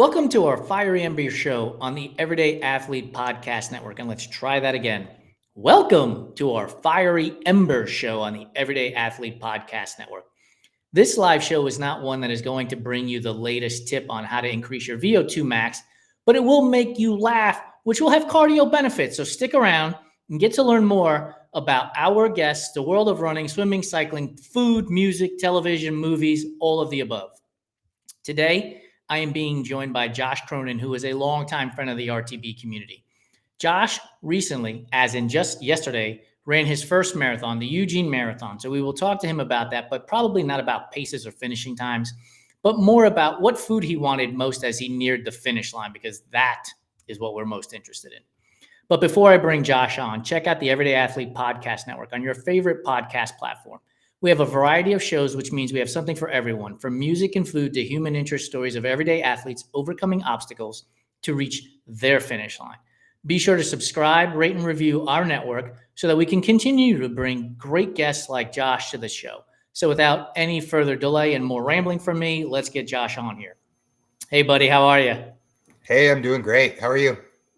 Welcome to our Fiery Embers show on the Everyday Athlete Podcast Network. And let's try that again. Welcome to our Fiery Embers show on the Everyday Athlete Podcast Network. This live show is not one that is going to bring you the latest tip on how to increase your VO2 max, but it will make you laugh, which will have cardio benefits. So stick around and get to learn more about our guests, the world of running, swimming, cycling, food, music, television, movies, all of the above. Today, I am being joined by Josh Cronin, who is a longtime friend of the RTB community. Josh recently, as in just yesterday, ran his first marathon, the Eugene Marathon. So we will talk to him about that, but probably not about paces or finishing times, but more about what food he wanted most as he neared the finish line, because that is what we're most interested in. But before I bring Josh on, check out the Everyday Athlete Podcast Network on your favorite podcast platform. We have a variety of shows, which means we have something for everyone, from music and food to human interest stories of everyday athletes overcoming obstacles to reach their finish line. Be sure to subscribe, rate, and review our network so that we can continue to bring great guests like Josh to the show. So without any further delay and more rambling from me, let's get Josh on here. Hey, buddy, how are you? Hey, I'm doing great. How are you?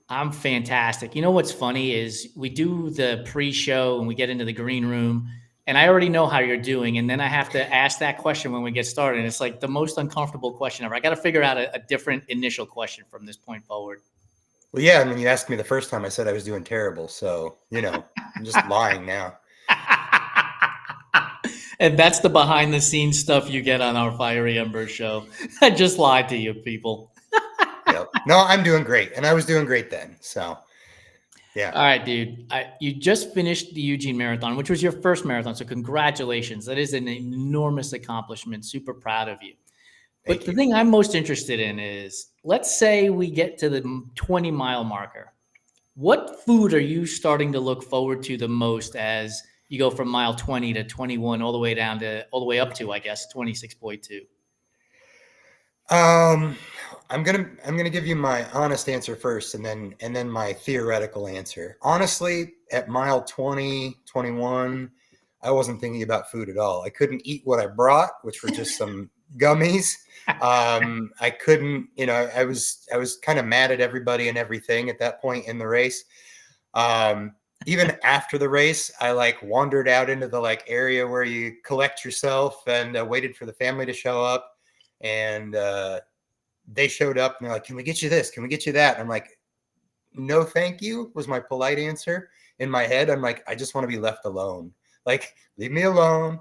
I'm fantastic. You know what's funny is we do the pre-show and we get into the green room, and I already know how you're doing. And then I have to ask that question when we get started. And it's like the most uncomfortable question ever. I got to figure out a different initial question from this point forward. Well, yeah, I mean, you asked me the first time, I said I was doing terrible. So, I'm just lying now. And that's the behind the scenes stuff you get on our Fiery Embers show. I just lied to you, people. Yep. No, I'm doing great. And I was doing great then. So, yeah. All right, dude. You just finished the Eugene Marathon, which was your first marathon. So congratulations. That is an enormous accomplishment. Super proud of you. But the thing I'm most interested in is, let's say we get to the 20-mile marker. What food are you starting to look forward to the most as you go from mile 20 to 21, all the way up to, I guess, 26.2? I'm gonna give you my honest answer first, and then my theoretical answer. Honestly, at mile 20, 21, I wasn't thinking about food at all. I couldn't eat what I brought, which were just some gummies. I couldn't, I was kind of mad at everybody and everything at that point in the race. Even after the race, I wandered out into the area where you collect yourself and waited for the family to show up. And they showed up and they're like, "Can we get you this? Can we get you that?" And I'm like, "No, thank you," was my polite answer. In my head, I'm like, I just want to be left alone. Leave me alone.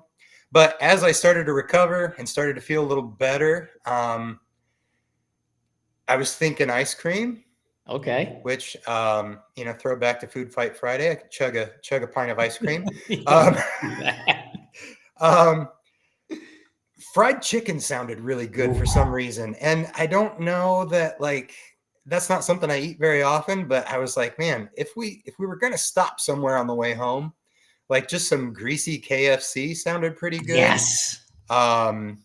But as I started to recover and started to feel a little better, I was thinking ice cream. Okay. Which, throw back to Food Fight Friday. I could chug a pint of ice cream. Fried chicken sounded really good for some reason. And I don't know that that's not something I eat very often, but I was like, man, if we were going to stop somewhere on the way home, just some greasy KFC sounded pretty good. Yes. I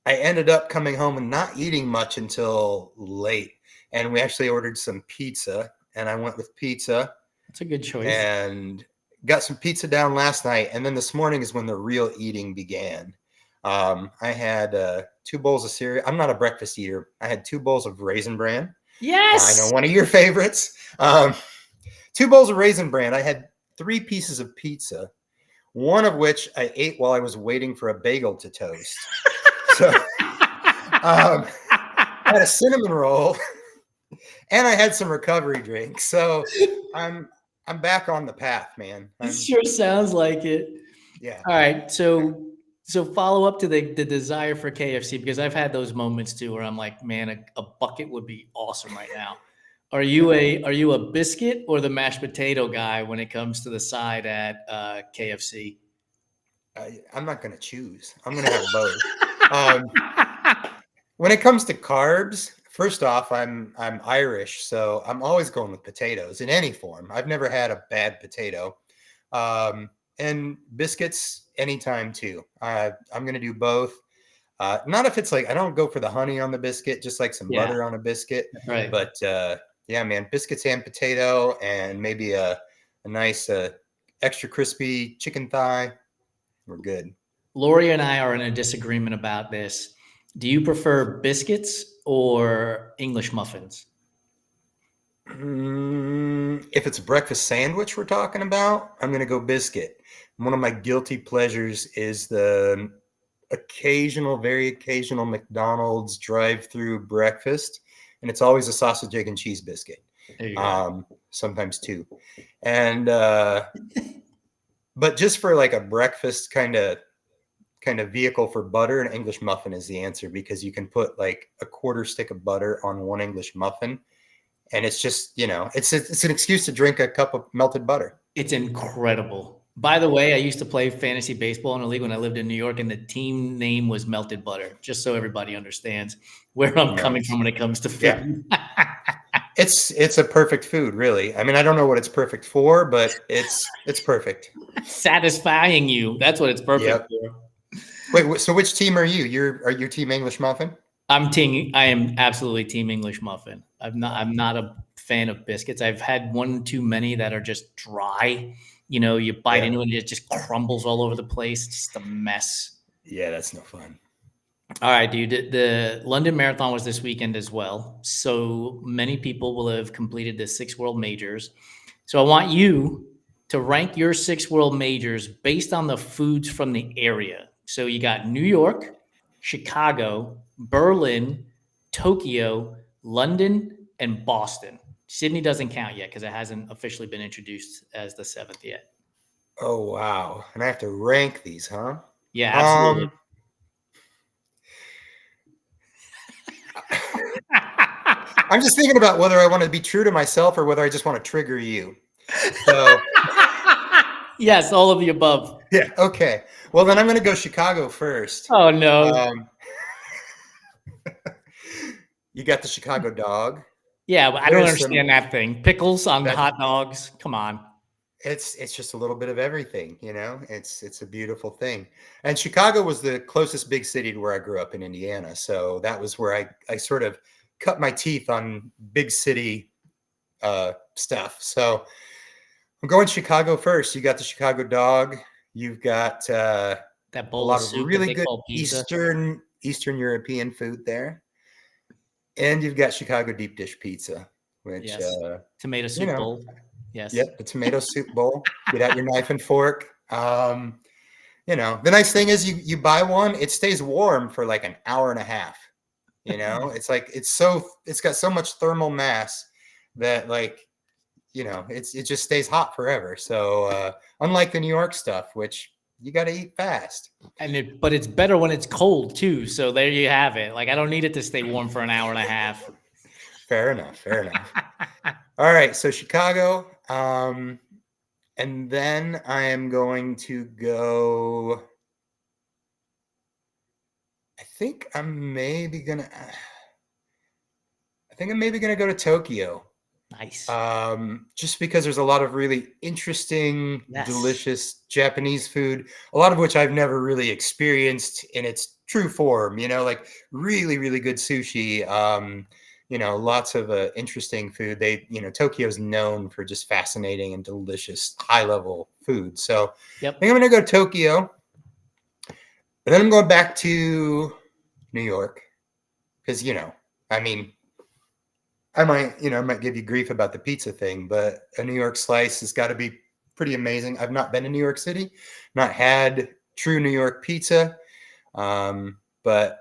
ended up coming home and not eating much until late. And we actually ordered some pizza, and I went with pizza. That's a good choice. And got some pizza down last night. And then this morning is when the real eating began. I had 2 bowls of cereal. I'm not a breakfast eater. I had 2 bowls of Raisin Bran. Yes. I know, one of your favorites. 2 bowls of Raisin Bran. I had 3 pieces of pizza, one of which I ate while I was waiting for a bagel to toast. So I had a cinnamon roll, and I had some recovery drinks. So I'm back on the path, man. It sure sounds like it. Yeah. All right. So follow up to the desire for KFC, because I've had those moments too where I'm like, man, a bucket would be awesome right now. Are you a biscuit or the mashed potato guy when it comes to the side at KFC? I'm not going to choose. I'm going to have both. When it comes to carbs, first off, I'm Irish, so I'm always going with potatoes in any form. I've never had a bad potato. And biscuits anytime too. I'm going to do both. Not if it's I don't go for the honey on the biscuit, just some butter on a biscuit. Right. But yeah, man, biscuits and potato, and maybe a nice extra crispy chicken thigh. We're good. Lori and I are in a disagreement about this. Do you prefer biscuits or English muffins? If it's a breakfast sandwich we're talking about, I'm going to go biscuit. One of my guilty pleasures is the very occasional McDonald's drive-through breakfast, and it's always a sausage, egg, and cheese biscuit. There you go. Sometimes two, and but just for like a breakfast kind of vehicle for butter, an English muffin is the answer because you can put like a quarter stick of butter on one English muffin, and it's just it's an excuse to drink a cup of melted butter. It's incredible. By the way, I used to play fantasy baseball in a league when I lived in New York, and the team name was Melted Butter, just so everybody understands where I'm coming Nice. from when it comes to Yeah. food. It's a perfect food, really. I mean, I don't know what it's perfect for, but it's perfect. Satisfying you. That's what it's perfect Yep. for. Wait, so which team are you? Are you team English muffin? I am absolutely team English muffin. I'm not a fan of biscuits. I've had one too many that are just dry. You bite Yeah. into it and it just crumbles all over the place. It's just a mess. Yeah, that's no fun. All right, dude. The London Marathon was this weekend as well. So many people will have completed the 6 world majors. So I want you to rank your 6 world majors based on the foods from the area. So you got New York, Chicago, Berlin, Tokyo, London, and Boston. Sydney doesn't count yet because it hasn't officially been introduced as the seventh yet. Oh wow. And I have to rank these, huh? Yeah, absolutely. Um I'm just thinking about whether I want to be true to myself or whether I just want to trigger you. So Yes, all of the above. yeah, okay. Well, then I'm going to go Chicago first. Oh no. Um, you got the Chicago dog. Yeah, but I don't There's some understand that thing. Pickles on that hot dogs. Come on. it's just a little bit of everything, It's a beautiful thing. And Chicago was the closest big city to where I grew up in Indiana, so that was where I sort of cut my teeth on big city stuff. So I'm going Chicago first. You got the Chicago dog. You've got That a bowl of lot of soup that really they good call pizza. Eastern European food there, and you've got Chicago deep dish pizza, which Yes. Tomato you soup know, bowl. Yes. yep, the tomato soup bowl. Get out your knife and fork. The nice thing is you buy one, it stays warm for like an hour and a half. It's like it's got so much thermal mass that like it just stays hot forever. So unlike the New York stuff, which you got to eat fast. But it's better when it's cold too. So there you have it. Like I don't need it to stay warm for an hour and a half. Fair enough. Fair enough. All right. So Chicago. And then I am going to go. I think I'm maybe gonna. I think I'm maybe gonna go to Tokyo. Nice. Just because there's a lot of really interesting, Yes. delicious Japanese food, a lot of which I've never really experienced in its true form, like really, really good sushi. Lots of interesting food. Tokyo's known for just fascinating and delicious high level food. So I Yep. think I'm going to go to Tokyo. And then I'm going back to New York because, I mean, I might give you grief about the pizza thing, but a New York slice has got to be pretty amazing. I've not been to New York City, not had true New York pizza, but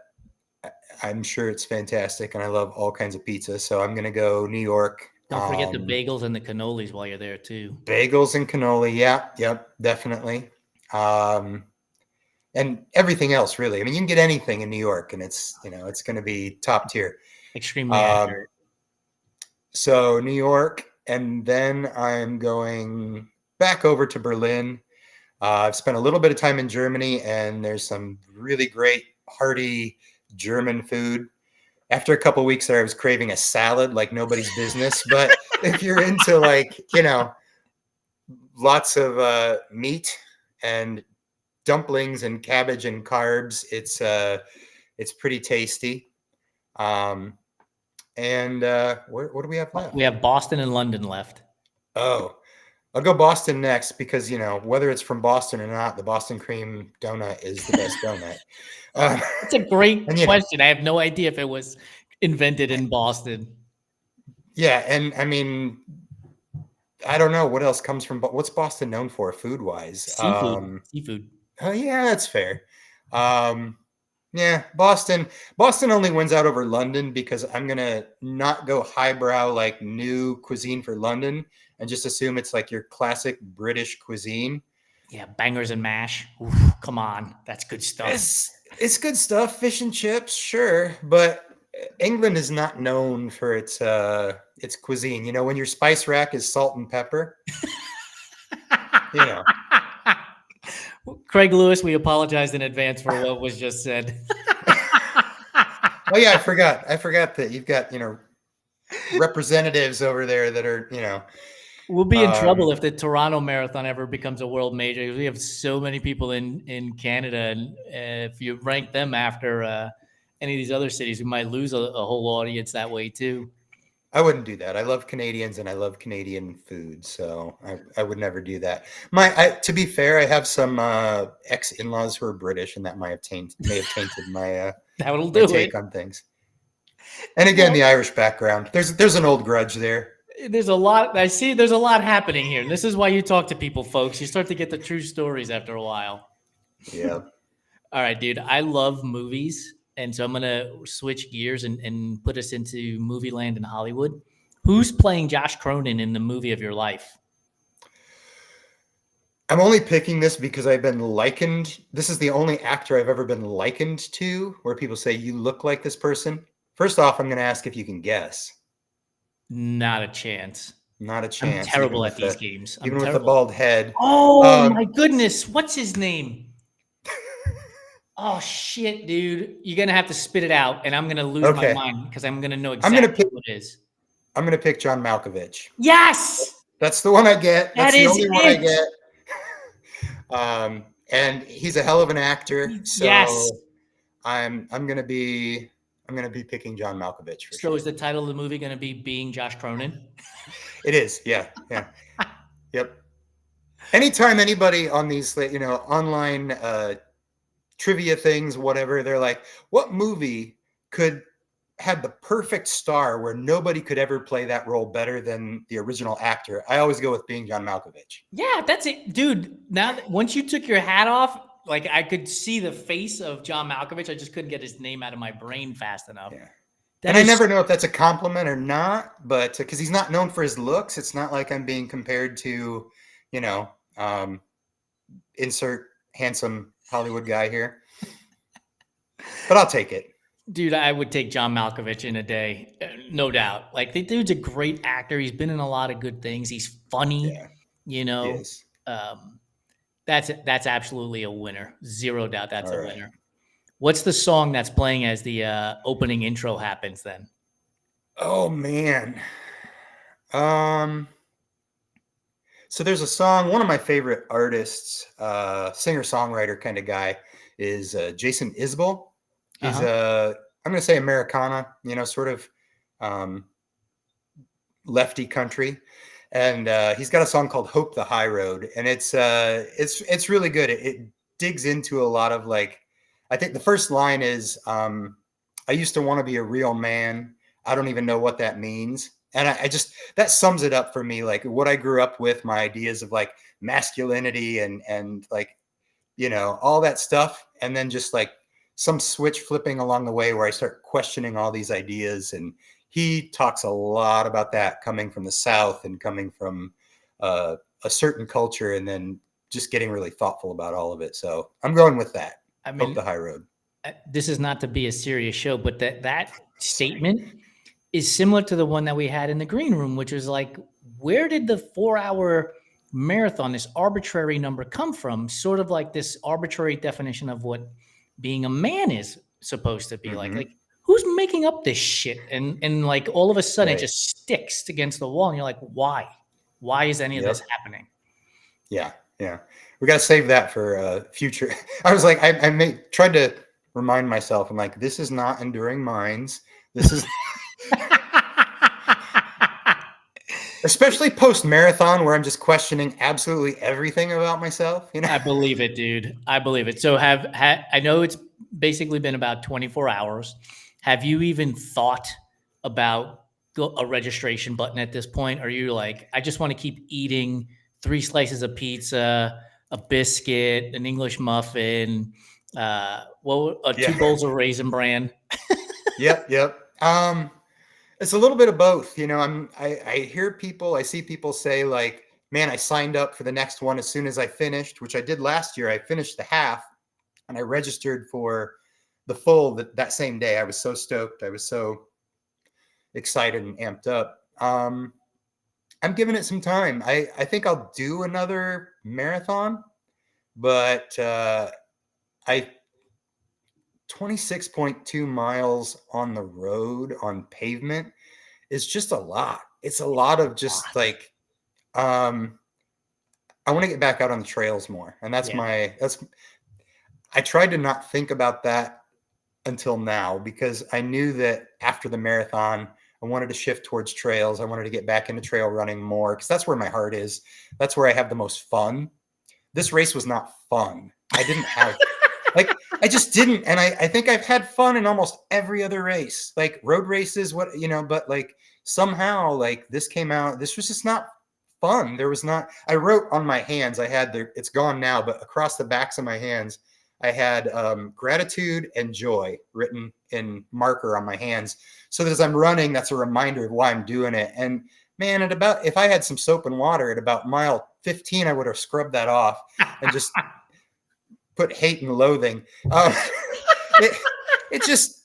I'm sure it's fantastic, and I love all kinds of pizza. So I'm gonna go New York. Don't forget the bagels and the cannolis while you're there too. Bagels and cannoli, yeah, yep, definitely. And everything else, really. I mean, you can get anything in New York, and it's going to be top tier. Extremely Um, accurate. So New York, and then I'm going back over to Berlin. I've spent a little bit of time in Germany, and there's some really great hearty German food. After a couple of weeks there, I was craving a salad like nobody's business. But if you're into like lots of meat and dumplings and cabbage and carbs, it's pretty tasty. And what do we have left? We have Boston and London left. Oh, I'll go Boston next because, whether it's from Boston or not, the Boston cream donut is the best donut. It's a great And, question. I have no idea if it was invented in Boston. yeah. And I mean, I don't know what else comes from, but what's Boston known for food wise? Seafood. Oh yeah, that's fair. Um, yeah, Boston only wins out over London because I'm gonna not go highbrow like new cuisine for London and just assume it's like your classic British cuisine. Yeah, bangers and mash. Oof, come on, that's good stuff. It's good stuff, fish and chips, sure, but England is not known for its cuisine. When your spice rack is salt and pepper, you know. Craig Lewis, we apologize in advance for what was just said. Oh yeah, I forgot that you've got representatives over there that are We'll be in trouble if the Toronto Marathon ever becomes a world major because we have so many people in Canada, and if you rank them after any of these other cities, we might lose a whole audience that way too. I wouldn't do that. I love Canadians and I love Canadian food, so I would never do that. To be fair, I have some ex-in-laws who are British, and that may have tainted my That'll my do take it. on things. And again, the Irish background. There's an old grudge there. There's a lot. I see. There's a lot happening here. And this is why you talk to people, folks. You start to get the true stories after a while. Yeah. All right, dude. I love movies. And so I'm going to switch gears and put us into movie land in Hollywood. Who's playing Josh Cronin in the movie of your life? I'm only picking this because I've been likened. This is the only actor I've ever been likened to where people say, you look like this person. First off, I'm going to ask if you can guess. Not a chance. Not a chance. I'm terrible at these games. Even with the bald head. Oh, my goodness. What's his name? Oh, shit, dude. You're going to have to spit it out, and I'm going to lose my mind because I'm going to know exactly who it is. I'm going to pick John Malkovich. Yes! That's the one I get. That's the only one I get. And he's a hell of an actor. So yes. I'm going to be picking John Malkovich. For sure. Is the title of the movie going to be Being Josh Cronin? It is. Yeah. Yep. Anytime anybody on these, online trivia things, whatever, they're like, what movie could have the perfect star where nobody could ever play that role better than the original actor? I always go with Being John Malkovich. Yeah, that's it. Dude, now once you took your hat off, like I could see the face of John Malkovich. I just couldn't get his name out of my brain fast enough. Yeah. And I never know if that's a compliment or not, but because he's not known for his looks, it's not like I'm being compared to, insert handsome Hollywood guy here. But I'll take it. Dude, I would take John Malkovich in a day, no doubt. Like, the dude's a great actor. He's been in a lot of good things. He's funny, He is. That's absolutely a winner. Zero doubt that's a winner. What's the song that's playing as the opening intro happens then? Oh, man. So there's a song, one of my favorite artists, singer-songwriter kind of guy is Jason Isbell. He's I'm going to say Americana, sort of lefty country. And he's got a song called Hope the High Road. And it's really good. It digs into a lot of I think the first line is, I used to want to be a real man. I don't even know what that means. And I just, that sums it up for me. Like what I grew up with, my ideas of masculinity and all that stuff. And then just some switch flipping along the way where I start questioning all these ideas. And he talks a lot about that coming from the South and coming from a certain culture and then just getting really thoughtful about all of it. So I'm going with that. I mean, Hope the High Road. This is not to be a serious show, but that statement is similar to the one that we had in the green room, which was where did the 4-hour marathon, this arbitrary number, come from? Sort of like this arbitrary definition of what being a man is supposed to be like who's making up this shit? And all of a sudden it just sticks against the wall and you're like, why is any of this happening? Yeah. We got to save that for future. I was like, I tried to remind myself. I'm like, this is not Enduring Minds. This is Especially post marathon where I'm just questioning absolutely everything about myself, I believe it, dude. I believe it. So I know it's basically been about 24 hours. Have you even thought about a registration button at this point? Are you like, I just want to keep eating 3 slices of pizza, a biscuit, an English muffin, Yeah. 2 bowls of Raisin Bran? Yep. It's a little bit of both. I hear people, I see people say like, man, I signed up for the next one as soon as I finished, which I did last year. I finished the half and I registered for the full that same day. I was so stoked. I was so excited and amped up. I'm giving it some time. I think I'll do another marathon, but I 26.2 miles on the road on pavement is just a lot. It's a lot of just like um I want to get back out on the trails more. And Yeah. I tried to not think about that until now because I knew that after the marathon I wanted to shift towards trails. I wanted to get back into trail running more because that's where my heart is. That's where I have the most fun. This race was not fun. I didn't have like I just didn't. And I think I've had fun in almost every other race, like road races, but like somehow like this came out, this was just not fun. There was not, I wrote on my hands, it's gone now, but across the backs of my hands, I had gratitude and joy written in marker on my hands. So that as I'm running, that's a reminder of why I'm doing it. And man, if I had some soap and water at about mile 15, I would have scrubbed that off and just put hate and loathing. It just,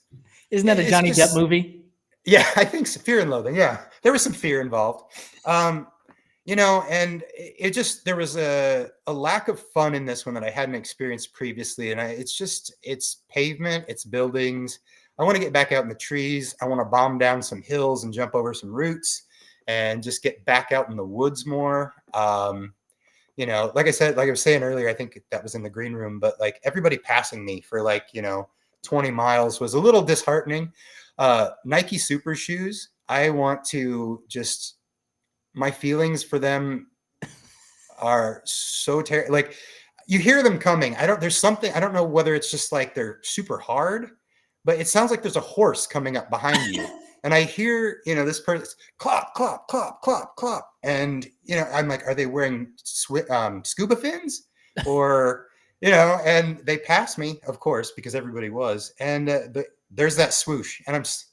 Isn't that a it's Johnny Depp just, movie? yeah, I think so. Fear and loathing. Yeah, there was some fear involved. And there was a lack of fun in this one that I hadn't experienced previously. And it's pavement, it's buildings. I want to get back out in the trees. I want to bomb down some hills and jump over some roots and just get back out in the woods more. Like I said, like I was saying earlier, I think that was in the green room, but like everybody passing me for 20 miles was a little disheartening. Nike Super Shoes, I want to just, my feelings for them are so terrible. Like you hear them coming. I don't know whether it's just like they're super hard, but it sounds like there's a horse coming up behind you. And I hear, this person clop, clop, clop, clop, clop. And, I'm like, are they wearing scuba fins or, and they pass me, of course, because everybody was. And there's that swoosh and I'm just,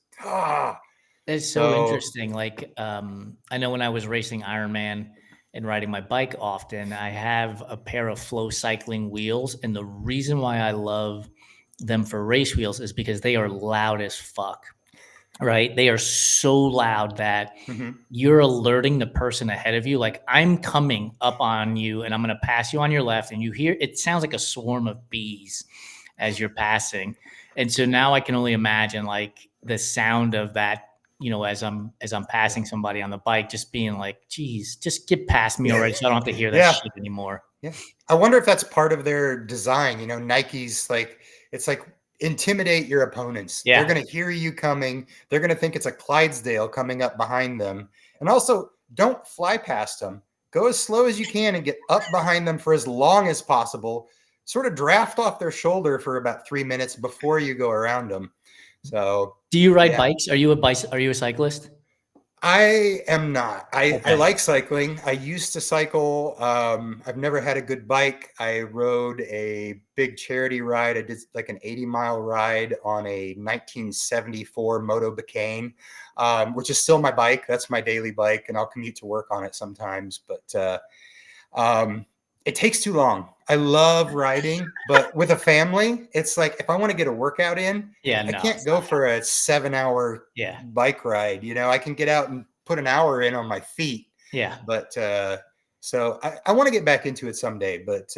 It's so interesting. Like, I know when I was racing Ironman and riding my bike often, I have a pair of flow cycling wheels. And the reason why I love them for race wheels is because they are loud as fuck, right? They are so loud that you're alerting the person ahead of you. Like, I'm coming up on you and I'm going to pass you on your left. And you hear, it sounds like a swarm of bees as you're passing. And so now I can only imagine like the sound of that, as I'm passing somebody on the bike, just being like, geez, just get past me already so I don't have to hear that Yeah. shit anymore. Yeah. I wonder if that's part of their design. Nike's like, it's like intimidate your opponents. Yeah. They're going to hear you coming. They're going to think it's a Clydesdale coming up behind them. And also, don't fly past them. Go as slow as you can and get up behind them for as long as possible. Sort of draft off their shoulder for about 3 minutes before you go around them. So, do you ride bikes? Are you a cyclist? I am not. I Okay. like cycling. I used to cycle. I've never had a good bike. I rode a big charity ride. I did like an 80-mile ride on a 1974 Moto Bacane, which is still my bike. That's my daily bike, and I'll commute to work on it sometimes. But it takes too long. I love riding, but with a family, it's like if I want to get a workout in, I can't go for a 7-hour bike ride. I can get out and put an hour in on my feet. Yeah. But so I want to get back into it someday, but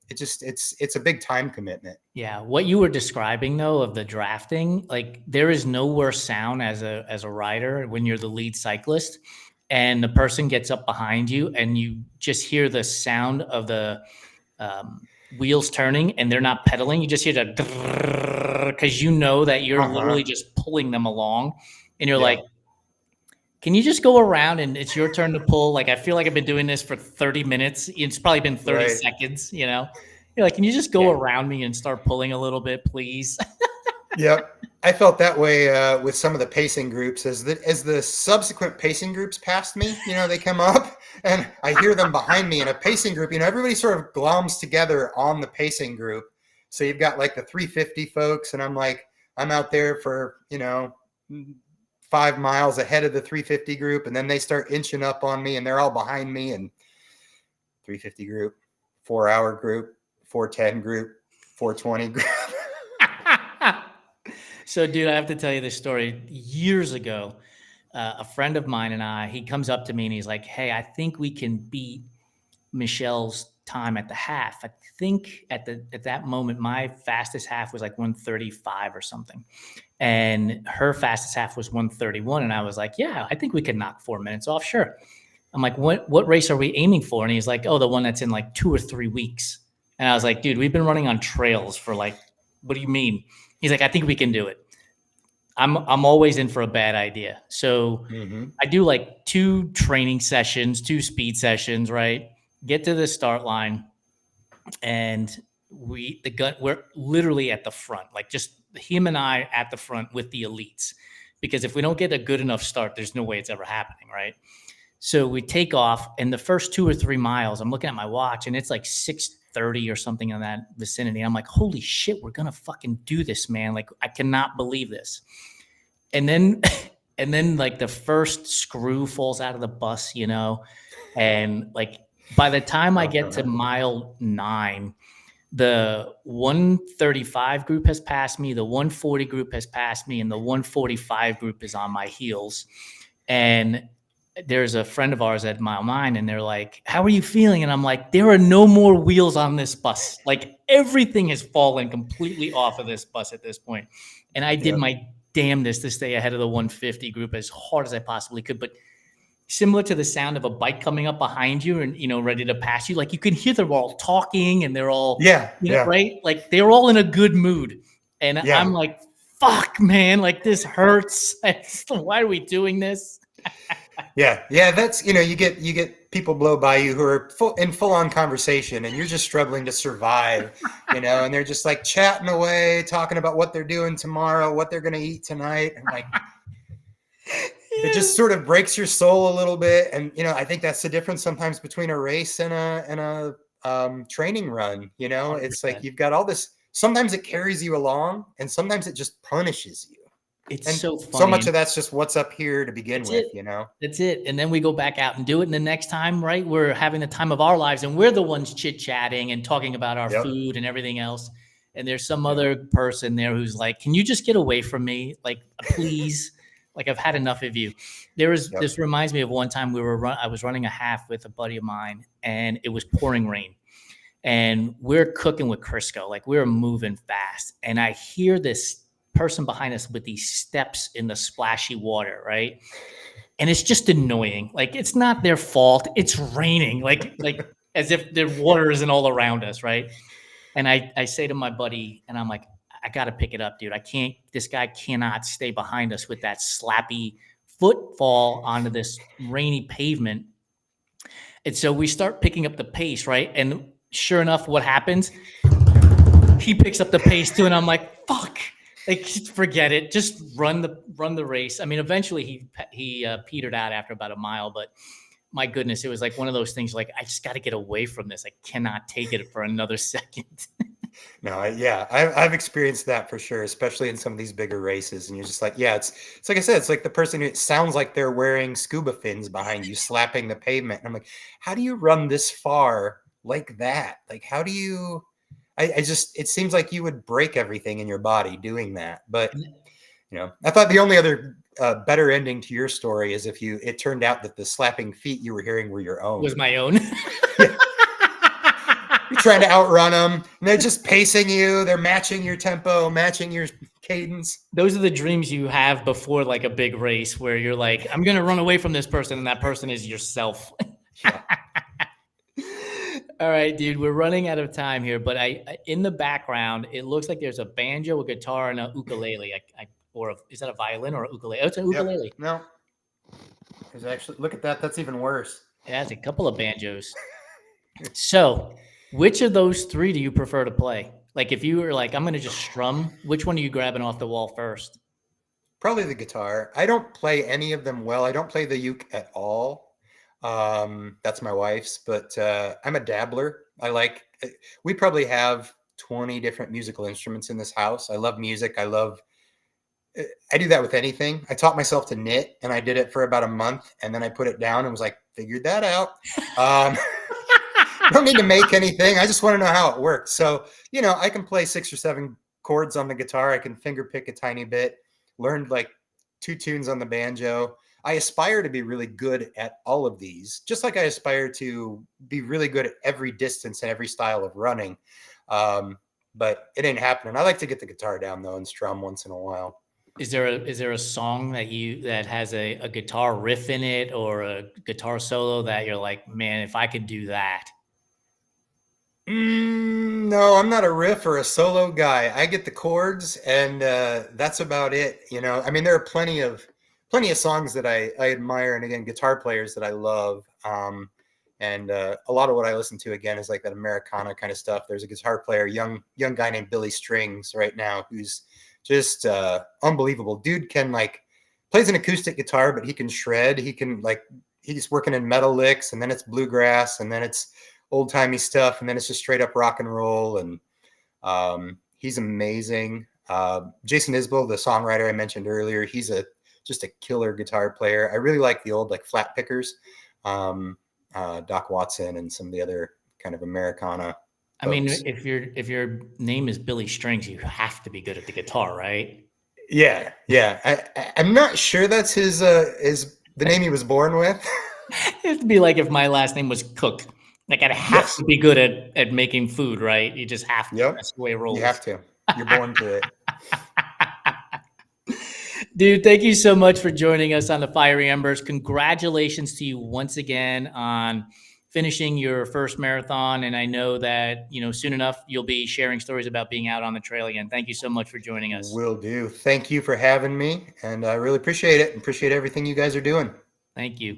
it's a big time commitment. Yeah. What you were describing though of the drafting, like there is no worse sound as a rider when you're the lead cyclist and the person gets up behind you and you just hear the sound of the wheels turning and they're not pedaling. You just hear the because you know that you're literally just pulling them along and you're like, Can you just go around and it's your turn to pull? Like, I feel like I've been doing this for 30 minutes. It's probably been 30 Right. seconds, you know? You're like, can you just go Yeah. around me and start pulling a little bit, please? Yep. I felt that way with some of the pacing groups as the subsequent pacing groups passed me, they come up and I hear them behind me in a pacing group, everybody sort of gloms together on the pacing group. So you've got like the 350 folks and I'm out there for, 5 miles ahead of the 350 group. And then they start inching up on me and they're all behind me and 350 group, 4-hour group, 410 group, 420 group. So, dude, I have to tell you this story. Years ago, a friend of mine and he comes up to me and he's like, hey, I think we can beat Michelle's time at the half. I think at that moment, my fastest half was like 135 or something. And her fastest half was 131. And I was like, yeah, I think we could knock 4 minutes off. Sure. I'm like, what race are we aiming for? And he's like, oh, the one that's in like 2 or 3 weeks. And I was like, dude, we've been running on trails for like, what do you mean? He's like, I think we can do it. I'm always in for a bad idea. So I do like 2 training sessions, 2 speed sessions, right? Get to the start line and we're literally at the front, like just him and I at the front with the elites. Because if we don't get a good enough start, there's no way it's ever happening, right? So we take off, and the first 2 or 3 miles, I'm looking at my watch, and it's like 6:30 or something in that vicinity. I'm like, holy shit, we're gonna fucking do this, man! Like, I cannot believe this. And then, and then, like the first screw falls out of the bus, and like by the time I get to mile 9, the 135 group has passed me, the 140 group has passed me, and the 145 group is on my heels. And there's a friend of ours at mile 9 and they're like, how are you feeling? And I'm like, there are no more wheels on this bus. Like everything has fallen completely off of this bus at this point. And I did my damnedest to stay ahead of the 150 group as hard as I possibly could. But similar to the sound of a bike coming up behind you and, ready to pass you, like you can hear them all talking and they're all, right? Like they're all in a good mood. And I'm like, fuck, man, like this hurts. Why are we doing this? Yeah. That's you get people blow by you who are full on conversation, and you're just struggling to survive, and they're just like chatting away, talking about what they're doing tomorrow, what they're gonna eat tonight, and like it just sort of breaks your soul a little bit. And I think that's the difference sometimes between a race and a training run. 100%. It's like you've got all this. Sometimes it carries you along, and sometimes it just punishes you. It's so funny. So much of that's just what's up here to begin with, That's it. And then we go back out and do it. And the next time, right, we're having the time of our lives and we're the ones chit-chatting and talking about our food and everything else. And there's some other person there who's like, can you just get away from me? Like, please. Like, I've had enough of you. This reminds me of one time I was running a half with a buddy of mine and it was pouring rain. And we're cooking with Crisco. Like, we're moving fast. And I hear this person behind us with these steps in the splashy water, right? And it's just annoying. Like, it's not their fault. It's raining, like as if the water isn't all around us, right? And I say to my buddy, and I'm like, I got to pick it up, dude. This guy cannot stay behind us with that slappy footfall onto this rainy pavement. And so we start picking up the pace, right? And sure enough, what happens? He picks up the pace too, and I'm like, fuck. Like, forget it. Just run the race. I mean, eventually he petered out after about a mile, but my goodness, it was like one of those things. Like, I just got to get away from this. I cannot take it for another second. No, I've experienced that for sure, especially in some of these bigger races. And you're just like, it's like I said, it's like the person who sounds like they're wearing scuba fins behind you, slapping the pavement. And I'm like, how do you run this far like that? Like, how do you? It seems like you would break everything in your body doing that. But, I thought the only other better ending to your story is if it turned out that the slapping feet you were hearing were your own. Was my own. You're trying to outrun them, and they're just pacing you. They're matching your tempo, matching your cadence. Those are the dreams you have before like a big race where you're like, I'm going to run away from this person, and that person is yourself. Yeah. All right, dude, we're running out of time here, but in the background, it looks like there's a banjo, a guitar, and a ukulele. Is that a violin or a ukulele? Oh, it's an ukulele. Yep. No. There's actually, look at that. That's even worse. It has a couple of banjos. So, which of those three do you prefer to play? Like, if you were like, I'm going to just strum, which one are you grabbing off the wall first? Probably the guitar. I don't play any of them well. I don't play the uke at all. That's my wife's, but I'm a dabbler. We probably have 20 different musical instruments in this house. I love music. I do that with anything. I taught myself to knit, and I did it for about a month, and then I put it down and was like, figured that out. Don't need to make anything. I just want to know how it works. So, I can play 6 or 7 chords on the guitar. I can finger pick a tiny bit, learned like 2 tunes on the banjo. I aspire to be really good at all of these, just like I aspire to be really good at every distance and every style of running. But it ain't happening. I like to get the guitar down though and strum once in a while. Is there a song that has a guitar riff in it or a guitar solo that you're like, man, if I could do that? No, I'm not a riff or a solo guy. I get the chords, and that's about it. I mean, there are plenty of songs that I admire, and again, guitar players that I love. And a lot of what I listen to again is like that Americana kind of stuff. There's a guitar player, young guy named Billy Strings right now, who's just unbelievable. Dude can plays an acoustic guitar, but he can shred. He's working in metal licks, and then it's bluegrass, and then it's old timey stuff, and then it's just straight up rock and roll. And he's amazing. Jason Isbell, the songwriter I mentioned earlier, he's just a killer guitar player. I really like the old flat pickers, Doc Watson, and some of the other kind of Americana. I mean, if your name is Billy Strings, you have to be good at the guitar, right? Yeah. I'm not sure that's his the name he was born with. It'd be like if my last name was Cook. Like I'd have to be good at making food, right? You just have to. Yep. That's the way it rolls. You have to. You're born to it. Dude, thank you so much for joining us on the Fiery Embers. Congratulations to you once again on finishing your first marathon. And I know that, soon enough, you'll be sharing stories about being out on the trail again. Thank you so much for joining us. Will do. Thank you for having me. And I really appreciate it. Appreciate everything you guys are doing. Thank you.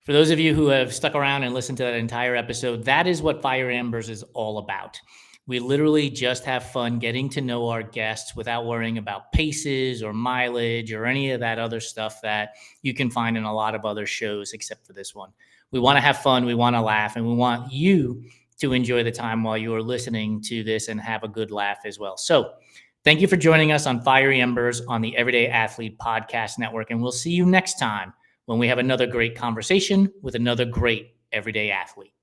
For those of you who have stuck around and listened to that entire episode, that is what Fiery Embers is all about. We literally just have fun getting to know our guests without worrying about paces or mileage or any of that other stuff that you can find in a lot of other shows except for this one. We want to have fun, we want to laugh, and we want you to enjoy the time while you are listening to this and have a good laugh as well. So thank you for joining us on Fiery Embers on the Everyday Athlete Podcast Network, and we'll see you next time when we have another great conversation with another great everyday athlete.